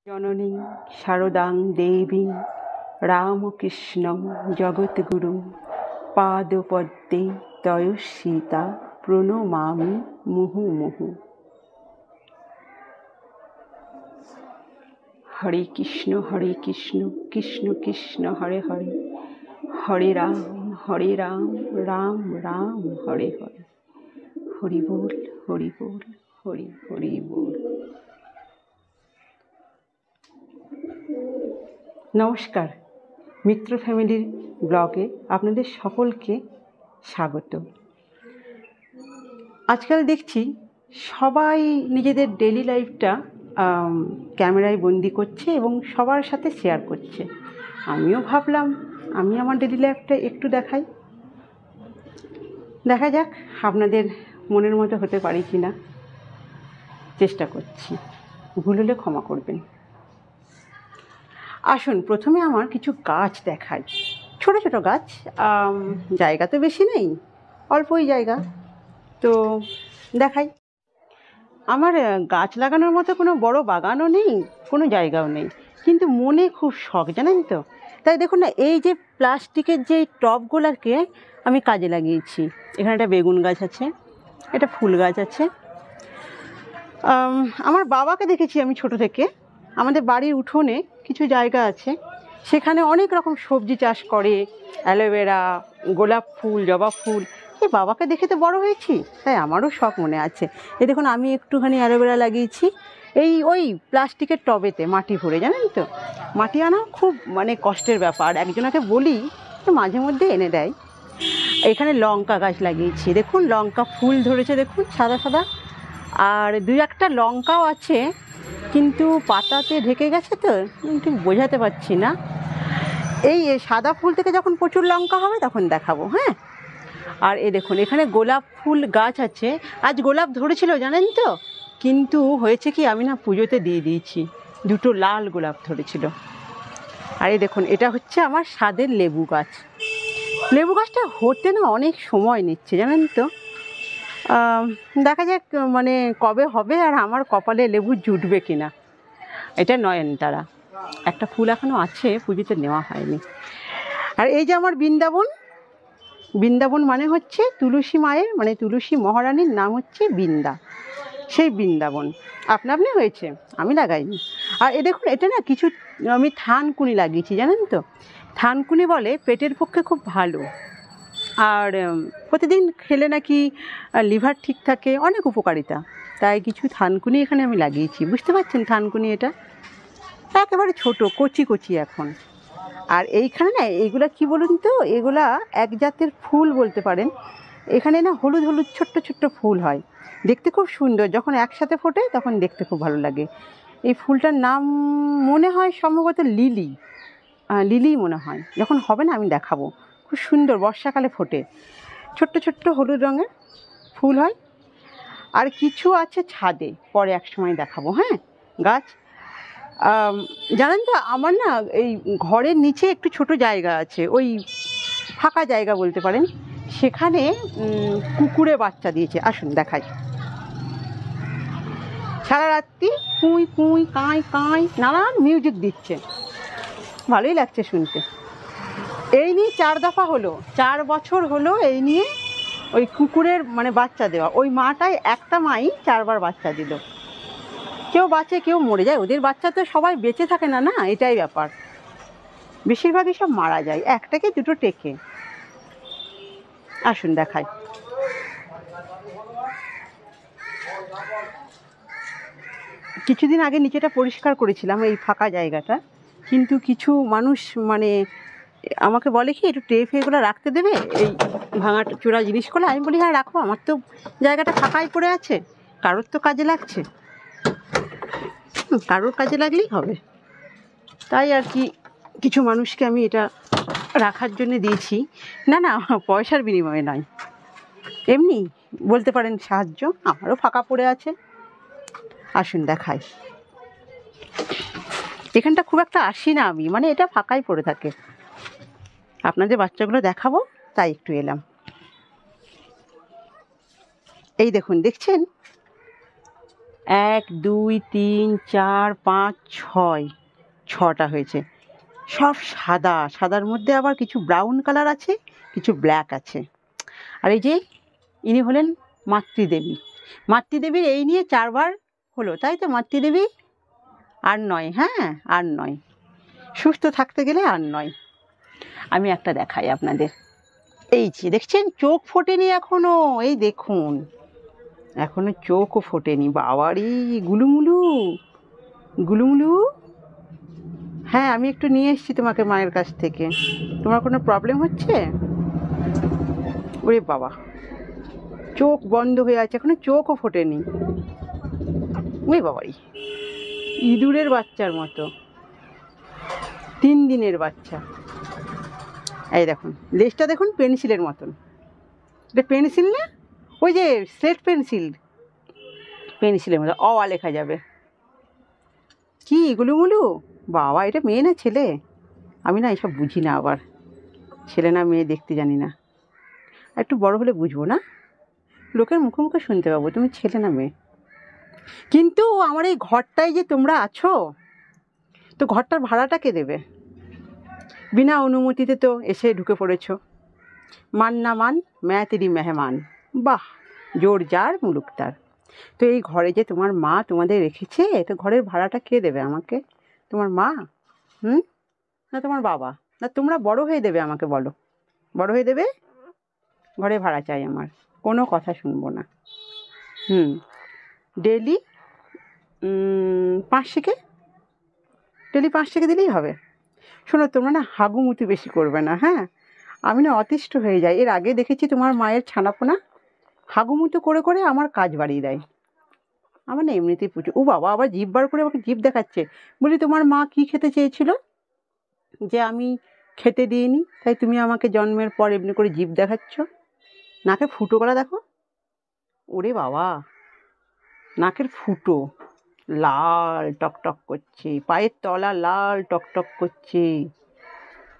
জননী শারদাং দেবী রামকৃষ্ণং জগদ্গুরুং পাদপদ্মে তয়স্মিতা প্রণমামি মুহুর্মুহুঃ। হরে কৃষ্ণ কৃষ্ণ কৃষ্ণ হরে হরে, হরে রাম রাম রাম হরে হরে। হরি বল হরি বল হরি হরি বল। নমস্কার, মিত্র ফ্যামিলির ব্লগে আপনাদের সকলকে স্বাগত। আজকাল দেখছি সবাই নিজেদের ডেইলি লাইফটা ক্যামেরায় বন্দি করছে এবং সবার সাথে শেয়ার করছে। আমিও ভাবলাম আমি আমার ডেইলি লাইফটা একটু দেখাই, দেখা যাক আপনাদের মনের মতো হতে পারি কি না। চেষ্টা করছি, ভুল হলে ক্ষমা করবেন। আসুন প্রথমে আমার কিছু গাছ দেখাই, ছোট ছোট গাছ। জায়গা তো বেশি নেই, অল্পই জায়গা, তো দেখাই। আমার গাছ লাগানোর মতো কোনো বড় বাগানও নেই, কোনো জায়গাও নেই, কিন্তু মনে খুব শখ, জানেন তো। তাই দেখুন না, এই যে প্লাস্টিকের যে টবগুলোকে আমি কাজে লাগিয়েছি। এখানে একটা বেগুন গাছ আছে, একটা ফুল গাছ আছে। আমার বাবাকে দেখেছি আমি ছোট থেকে, আমাদের বাড়ির উঠোনে কিছু জায়গা আছে, সেখানে অনেক রকম সবজি চাষ করে, অ্যালোভেরা, গোলাপ ফুল, জবা ফুল। এই বাবাকে দেখে তো বড় হয়েছি, তাই আমারও শখ মনে আছে। এই দেখুন আমি একটুখানি অ্যালোভেরা লাগিয়েছি ওই প্লাস্টিকের টবেতে, মাটি ভরে, জানেন তো। মাটি আনা খুব কষ্টের ব্যাপার, একজনকে বলি মাঝে মধ্যে এনে দেয়। এখানে লঙ্কা গাছ লাগিয়েছি, দেখুন লঙ্কা ফুল ধরেছে, দেখুন সাদা সাদা। আর দুই একটা লঙ্কাও আছে, কিন্তু পাতাতে ঢেকে গেছে তো ঠিক বোঝাতে পারছি না। এই সাদা ফুল থেকে যখন প্রচুর লঙ্কা হবে তখন দেখাবো, হ্যাঁ। আর দেখুন এখানে গোলাপ ফুল গাছ আছে। আজ গোলাপ ধরেছিল, জানেন তো, কিন্তু হয়েছে কি আমি না পুজোতে দিয়ে দিয়েছি, দুটো লাল গোলাপ ধরেছিল। আর দেখুন এটা হচ্ছে আমার স্বাদের লেবু গাছ। লেবু গাছটা হতে না অনেক সময় নিচ্ছে, জানেন তো। দেখা যাক কবে হবে আর আমার কপালে লেবু জুটবে কিনা। এটা নয়নতারা, একটা ফুল এখনও আছে, পুজোতে নেওয়া হয়নি। আর এই যে আমার বৃন্দাবন, বৃন্দাবন মানে হচ্ছে তুলসী মায়ের, তুলসী মহারানীর নাম হচ্ছে বৃন্দা, সেই বৃন্দাবন আপনা আপনি হয়েছে, আমি লাগাইনি। আর দেখুন এটা না কিছু আমি থানকুনি লাগিয়েছি, জানেন তো। থানকুনি বলে পেটের পক্ষে খুব ভালো, আর প্রতিদিন খেলে নাকি লিভার ঠিক থাকে, অনেক উপকারিতা। তাই কিছু থানকুনি এখানে আমি লাগিয়েছি, বুঝতে পারছেন থানকুনি এটা একেবারে ছোট কচি কচি এখন। আর এইখানে না এইগুলা কি বলুন তো, এগুলা এক জাতের ফুল বলতে পারেন। এখানে না হলুদ হলুদ ছোট্ট ছোট্ট ফুল হয়, দেখতে খুব সুন্দর, যখন একসাথে ফোটে তখন দেখতে খুব ভালো লাগে। এই ফুলটার নাম মনে হয় সম্ভবত লিলি, লিলি মনে হয়। যখন হবে না আমি দেখাবো, খুব সুন্দর, বর্ষাকালে ফোটে, ছোট্ট ছোট্ট হলুদ রঙের ফুল হয়। আর কিছু আছে ছাদে, পরে এক সময় দেখাবো, হ্যাঁ গাছ। জানেন তো আমার না এই ঘরের নিচে একটু ছোট জায়গা আছে, ওই ফাঁকা জায়গা বলতে পারেন, সেখানে কুকুরে বাচ্চা দিয়েছে। আসুন দেখাই। সারা রাত্রি কুঁই কুঁই কাঁই কাঁই নানান মিউজিক দিচ্ছে, ভালোই লাগছে শুনতে। এই নিয়ে 4 দফা হলো, 4 বছর হলো এই নিয়ে ওই কুকুরের বাচ্চা দেওয়া। ওই মাটাই, একটা মাই 4 বার বাচ্চা দিল। কেউ বাঁচে কেউ মরে যায়, ওদের বাচ্চা তো সবাই বেঁচে থাকে না, না এটাই ব্যাপার, বেশিরভাগই সব মারা যায়, একটাকে দুটো টেকে। আসুন দেখাই। কিছুদিন আগে নিচেটা পরিষ্কার করেছিলাম, এই ফাঁকা জায়গাটা, কিন্তু কিছু মানুষ আমাকে বলে কি একটু টেপ এগুলো রাখতে দেবে, এই ভাঙা চূড়া জিনিসগুলো। আমি বলি হ্যাঁ রাখো, আমার তো জায়গাটা ফাঁকাই পড়ে আছে, কারোর তো কাজে লাগছে, কারোর কাজে লাগলেই হবে। তাই আর কি কিছু মানুষকে আমি এটা রাখার জন্য দিয়েছি। না না পয়সার বিনিময়ে নয়, এমনি বলতে পারেন সাহায্য, আমারও ফাঁকা পড়ে আছে। আসুন দেখাই। এখানটা খুব একটা আসি না আমি, এটা ফাঁকাই পড়ে থাকে। আপনাদের বাচ্চাগুলো দেখাবো তাই একটু এলাম। এই দেখুন, দেখছেন 1 2 3 4 5 6, 6টা হয়েছে। সব সাদা, সাদার মধ্যে আবার কিছু ব্রাউন কালার আছে, কিছু ব্ল্যাক আছে। আর এই যে ইনি হলেন মাতৃদেবী। মাতৃদেবীর এই নিয়ে 4বার হলো, তাই তো মাতৃদেবী? আর নয়, হ্যাঁ আর নয়, সুস্থ থাকতে গেলে আর নয়। আমি একটা দেখাই আপনাদের, এই যে দেখছেন চোখ ফোটেনি এখনো, এই দেখুন এখনো চোখও ফোটেনি। বাবারি গুলুমুলু, গুলুমুলু। হ্যাঁ আমি একটু নিয়ে এসেছি তোমাকে মায়ের কাছ থেকে। তোমার কোনো প্রবলেম হচ্ছে? ওরে বাবা, চোখ বন্ধ হয়ে আছে, এখনো চোখও ফোটেনি। ওই বাবারি, ইঁদুরের বাচ্চার মতো, 3 দিনের বাচ্চা। এই দেখুন লেজটা দেখুন পেন্সিলের মতন। এটা পেন্সিল না, ওই যে স্লেট পেন্সিল, পেন্সিলের মতো অ আ লেখা যাবে। কি গুলুমুলু? বাবা এটা মেয়ে না ছেলে? আমি না এসব বুঝি না, আবার ছেলে না মেয়ে দেখতে জানি না। একটু বড় হলে বুঝবো না, লোকের মুখে মুখে শুনতে পাবো তুমি ছেলে না মেয়ে। কিন্তু আমার এই ঘরটায় যে তোমরা আছো, তো ঘরটার ভাড়াটা কে দেবে? বিনা অনুমতিতে তো এসে ঢুকে পড়েছ। মান না মান, ম্যা তেরি মেহমান। বাহ, জোর যার মুলুক তার। তো এই ঘরে যে তোমার মা তোমাদের রেখেছে, তো ঘরের ভাড়াটা কে দেবে আমাকে? তোমার মা? না তোমার বাবা? না তোমরা বড় হয়ে দেবে আমাকে, বলো বড় হয়ে দেবে? ঘরে ভাড়া চাই আমার, কোনো কথা শুনবো না। ডেলি 5 ডেলি 5 দিলেই হবে। শোনো তোমরা না হাগুমুতি বেশি করবে না, হ্যাঁ? আমি না অতিষ্ঠ হয়ে যাই। এর আগে দেখেছি তোমার মায়ের ছানাপোনা হাগুমুতো করে করে আমার কাজ বাড়িয়ে দেয়। আমার না এমনিতেই প্রচুর, ও বাবা আবার জিভ বার করে আমাকে জিভ দেখাচ্ছে। বলি তোমার মা কি খেতে চেয়েছিল যে আমি খেতে দিইনি, তাই তুমি আমাকে জন্মের পর এমনি করে জিভ দেখাচ্ছ? নাকে ফুটো করা দেখো, ওরে বাবা নাকের ফুটো লাল টকটক করছে, পায়ের তলা লাল টকটক করছে।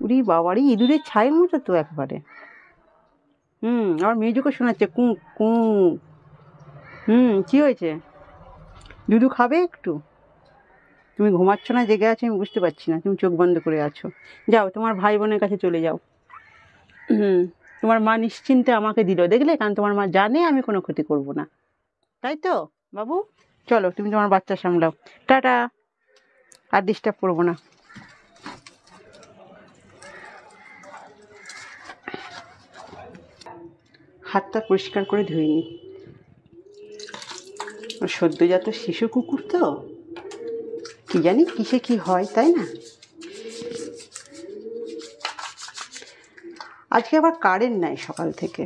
উরি বাবারি ইঁদুরের ছাইয়ের মতো তো একবারে। আমার মেজুকে শোনাচ্ছে কু কু। কি হয়েছে? দুধু খাবে একটু? তুমি ঘুমাচ্ছ না জেগে আছো আমি বুঝতে পারছি না, তুমি চোখ বন্ধ করে আছো। যাও তোমার ভাই বোনের কাছে চলে যাও। তোমার মা নিশ্চিন্তে আমাকে দিল, দেখলে? কারণ তোমার মা জানে আমি কোনো ক্ষতি করব না, তাই তো বাবু? চলো তুমি তোমার বাচ্চা সামলাও, টাটা, আর ডিস্টার্ব করবো না। হাতটা পরিষ্কার করে ধুয়ে নি, সদ্যজাত শিশু কুকুর তো, কি জানি কিসে কি হয়, তাই না? আজকে আবার কারেন্ট নাই সকাল থেকে,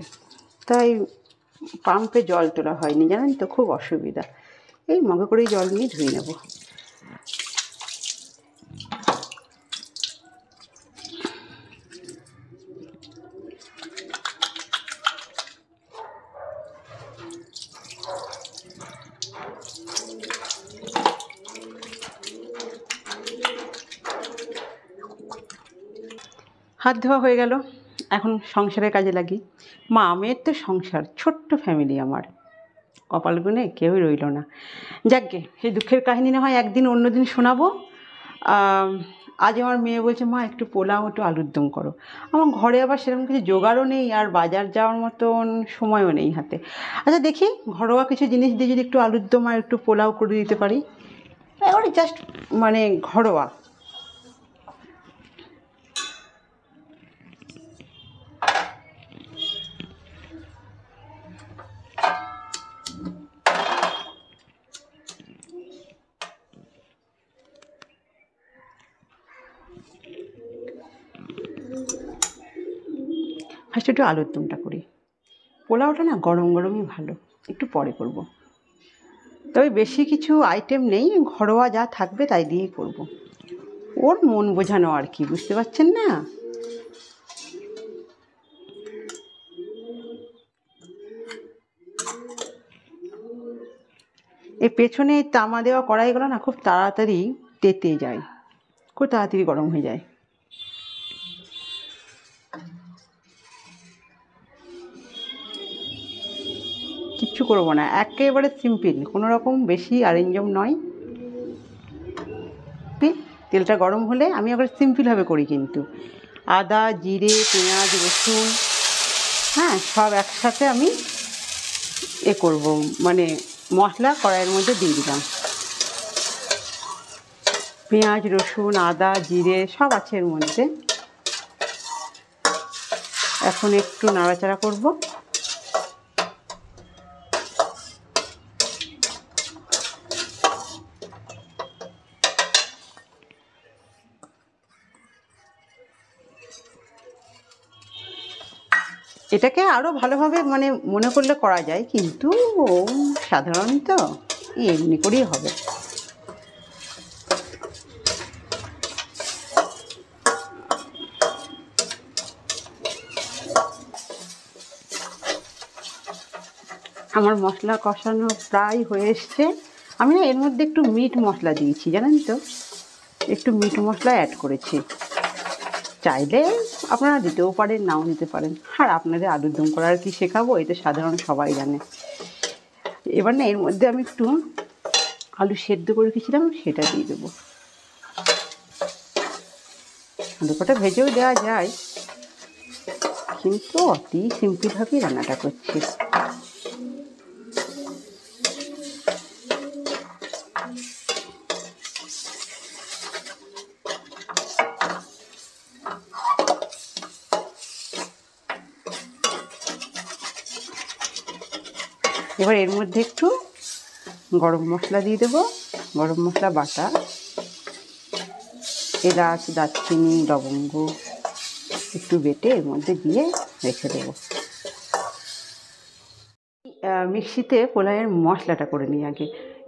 তাই পাম্পে জল তোলা হয়নি, জানেন তো খুব অসুবিধা। এই মগে করেই জল নিয়ে ধুয়ে নেব। হাত ধোয়া হয়ে গেল, এখন সংসারের কাজে লাগি। মা মেয়ের তো সংসার, ছোট্ট ফ্যামিলি আমার, কপাল গুনে কেউই রইল না। যাকগে, সেই দুঃখের কাহিনী না হয় একদিন অন্যদিন শোনাবো। আজ আমার মেয়ে বলছে মা একটু পোলাও একটু আলুর দম করো। আমার ঘরে আবার সেরকম কিছু জোগাড়ও নেই, আর বাজার যাওয়ার মতন সময়ও নেই হাতে। আচ্ছা দেখি ঘরোয়া কিছু জিনিস দিয়ে যদি একটু আলুর দম আর একটু পোলাও করে দিতে পারি, এবারে জাস্ট মানে ঘরোয়া। ফার্স্ট একটু আলুর দমটা করি, পোলাওটা না গরম গরমই ভালো, একটু পরে করব। তবে বেশি কিছু আইটেম নেই, ঘরোয়া যা থাকবে তাই দিয়েই করব। ওর মন বোঝানো আর কি, বুঝতে পারছেন না? এই পেছনে তামা দেওয়া কড়াইগুলো না খুব তাড়াতাড়ি তেতে যায়, খুব তাড়াতাড়ি গরম হয়ে যায়। কি কিচ্ছু করবো না, একেবারে সিম্পল, কোনো রকম বেশি আরেঞ্জম নয়। তেলটা গরম হলে আমি আবার সিম্পলভাবে করি, কিন্তু আদা, জিরে, পেঁয়াজ, রসুন, হ্যাঁ, সব একসাথে আমি করব, মানে মশলা কড়াইয়ের মধ্যে দিয়ে দিলাম। পেঁয়াজ, রসুন, আদা, জিরে সব আছে এর মধ্যে। এখন একটু নাড়াচাড়া করব। এটাকে আরও ভালোভাবে মানে মনে করলে করা যায়, কিন্তু সাধারণত এমনি করেই হবে। আমার মশলা কষানো প্রায় হয়ে এসছে। আমি না এর মধ্যে একটু মিট মশলা দিয়েছি, জানেন তো, একটু মিট মশলা অ্যাড করেছি। চাইলে আপনারা দিতেও পারেন, নাও দিতে পারেন। আর আপনাদের আলুর দম করার কি শেখাবো, এটা সাধারণ সবাই জানে। এবার না এর মধ্যে আমি একটু আলু সেদ্ধ করে রেখেছিলাম, সেটা দিয়ে দেবো। আলু কটা ভেজেও দেওয়া যায়, কিন্তু অতি সিম্পলভাবেই রান্নাটা করছি। এবার এর মধ্যে একটু গরম মশলা দিয়ে দেবো, গরম মশলা বাটা, এলাচ, দারচিনি, লবঙ্গ একটু বেটে এর মধ্যে দিয়ে রেখে দেবো। মিক্সিতে পোলাওয়ের মশলাটা করে নিই আগে।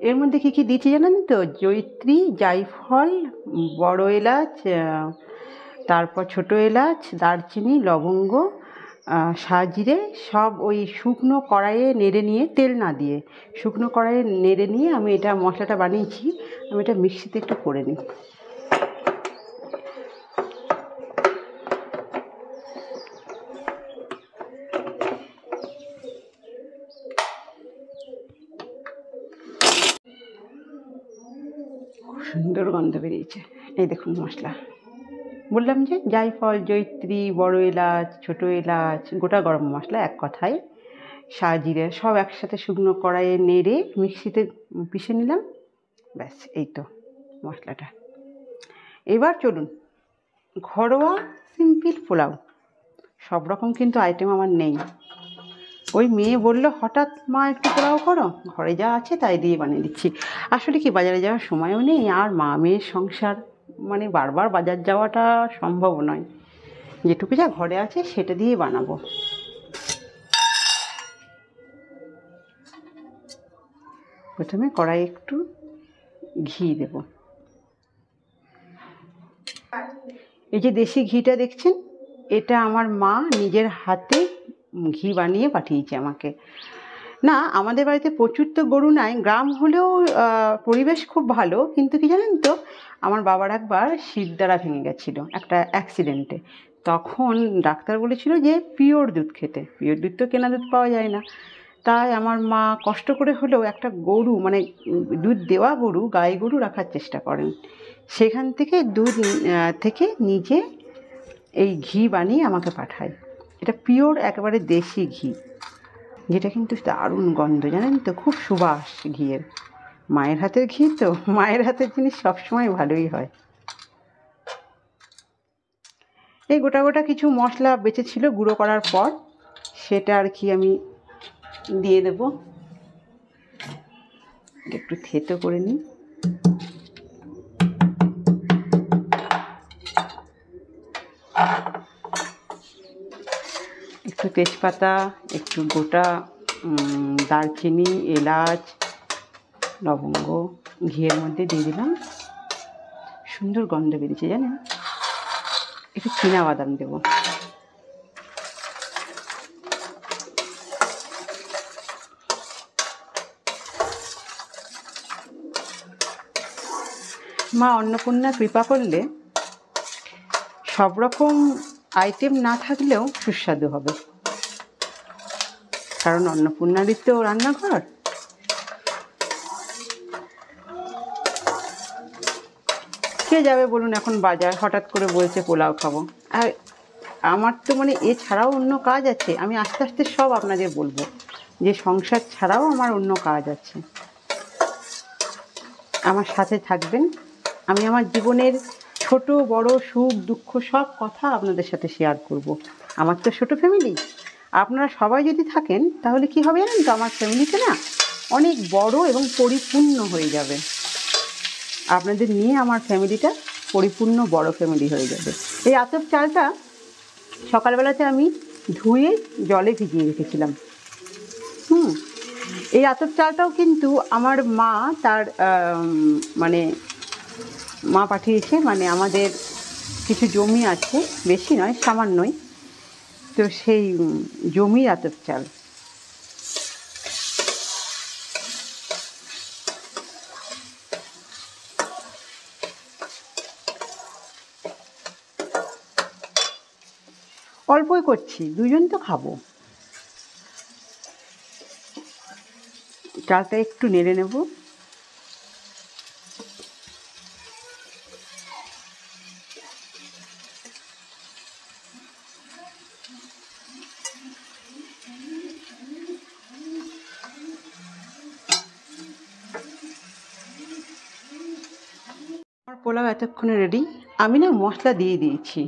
এর মধ্যে কী কী দিচ্ছি জানেন তো? জয়িত্রী, জায়ফল, বড় এলাচ, তারপর ছোটো এলাচ, দারচিনি, লবঙ্গ, সাজিরে সব ওই শুকনো কড়াইয়ে নেড়ে নিয়ে, তেল না দিয়ে শুকনো কড়াইয়ে নেড়ে নিয়ে আমি এটা মশলাটা বানিয়েছি। আমি এটা মিক্সিতে একটু করে নিই। সুন্দর গন্ধ বেরিয়েছে। এই দেখুন মশলা, বললাম যে জায়ফল, জয়িত্রী, বড় এলাচ, ছোটো এলাচ, গোটা গরম মশলা, এক কথায় সাজিরে সব একসাথে শুকনো কড়াইয়ে নেড়ে মিক্সিতে পিষে নিলাম। ব্যাস, এই তো মশলাটা। এবার চলুন, ঘরোয়া সিম্পল পোলাও। সব রকম কিন্তু আইটেম আমার নেই। ওই মেয়ে বললো হঠাৎ, মা একটু পোলাও করো, ঘরে যা আছে তাই দিয়ে বানিয়ে দিচ্ছি। আসলে কি, বাজারে যাওয়ার সময়ও নেই, আর মা মেয়ের সংসার, মানে বারবার বাজার যাওয়াটা সম্ভব নয়। যেটুকু যা ঘরে আছে সেটা দিয়ে বানাবো। প্রথমে কড়াই একটু ঘি দেব। এই যে দেশি ঘিটা দেখছেন, এটা আমার মা নিজের হাতে ঘি বানিয়ে পাঠিয়েছে আমাকে। না, আমাদের বাড়িতে প্রচুর তো গরু নাই, গ্রাম হলেও পরিবেশ খুব ভালো, কিন্তু কি জানেন তো, আমার বাবার একবার শিরদাঁড়া ভেঙে গেছিলো একটা অ্যাক্সিডেন্টে। তখন ডাক্তার বলেছিল যে পিওর দুধ খেতে। পিওর দুধ তো কেনা দুধ পাওয়া যায় না। তাই আমার মা কষ্ট করে হলেও একটা গরু, মানে দুধ দেওয়া গরু, গাই গরু রাখার চেষ্টা করেন। সেখান থেকে দুধ থেকে নিজে এই ঘি বানিয়ে আমাকে পাঠায়। এটা পিওর একেবারে দেশি ঘি, যেটা কিন্তু দারুণ গন্ধ, জানেন তো, খুব সুবাস ঘিয়ের। মায়ের হাতের ঘি তো, মায়ের হাতের জিনিস সবসময় ভালোই হয়। এই গোটা গোটা কিছু মশলা বেঁচে ছিল গুঁড়ো করার পর, সেটা আর কি আমি দিয়ে দেব। একটু থেতো করে নিই। একটু তেজপাতা, একটু গোটা দারচিনি, এলাচ, লবঙ্গ ঘিয়ের মধ্যে দিয়ে দিলাম। সুন্দর গন্ধ বেরিয়েছে, জানেন। একটু চীনাবাদাম দেব। মা অন্নপূর্ণা কৃপা করলে সব রকম আইটেম না থাকলেও সুস্বাদু হবে। কারণ অন্নপূর্ণারই তো রান্নাঘর। কে যাবে বলুন এখন বাজার, হঠাৎ করে বলছে পোলাও খাবো। আর আমার তো মানে এছাড়াও অন্য কাজ আছে, আমি আস্তে আস্তে সব আপনাদের বলবো যে সংসার ছাড়াও আমার অন্য কাজ আছে। আমার সাথে থাকবেন, আমি আমার জীবনের ছোট বড় সুখ দুঃখ সব কথা আপনাদের সাথে শেয়ার করব। আমার তো ছোট ফ্যামিলি, আপনারা সবাই যদি থাকেন তাহলে কি হবে জানেন তো, আমার ফ্যামিলিতে না অনেক বড় এবং পরিপূর্ণ হয়ে যাবে। আপনাদের নিয়ে আমার ফ্যামিলিটা পরিপূর্ণ বড় ফ্যামিলি হয়ে যাবে। এই আতপ চালটা সকালবেলাতে আমি ধুয়ে জলে ভিজিয়ে রেখেছিলাম। এই আতপ চালটাও কিন্তু আমার মা তার মানে মা পাঠিয়েছে, মানে আমাদের কিছু জমি আছে, বেশি নয় সামান্যই, তো সেই জমির আতপ চাল। অল্পই করছি, দুজন তো খাবো। চালটা একটু নেড়ে নেব। আমার পোলাও এতক্ষণে রেডি। আমি না মশলা দিয়ে দিয়েছি,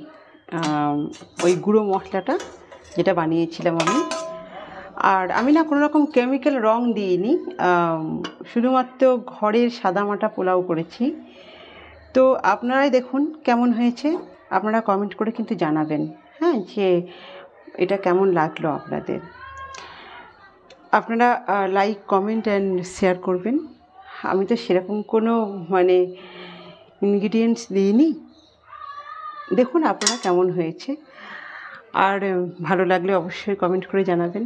ওই গুঁড়ো মশলাটা যেটা বানিয়েছিলাম আমি। আর আমি না কোনো রকম কেমিক্যাল রং দিইনি, শুধুমাত্র ঘরের সাদামাটা পোলাও করেছি। তো আপনারাই দেখুন কেমন হয়েছে, আপনারা কমেন্ট করে কিন্তু জানাবেন, হ্যাঁ, যে এটা কেমন লাগলো আপনাদের। আপনারা লাইক কমেন্ট অ্যান্ড শেয়ার করবেন। আমি তো সেরকম কোনো মানে ইনগ্রিডিয়েন্টস দিইনি। দেখুন আপনারা কেমন হয়েছে, আর ভালো লাগলে অবশ্যই কমেন্ট করে জানাবেন।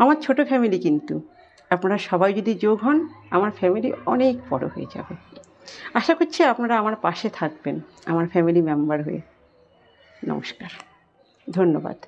আমার ছোট ফ্যামিলি, কিন্তু আপনারা সবাই যদি যোগ হন আমার ফ্যামিলি অনেক বড় হয়ে যাবে। আশা করছি আপনারা আমার পাশে থাকবেন আমার ফ্যামিলি মেম্বার হয়ে। নমস্কার, ধন্যবাদ।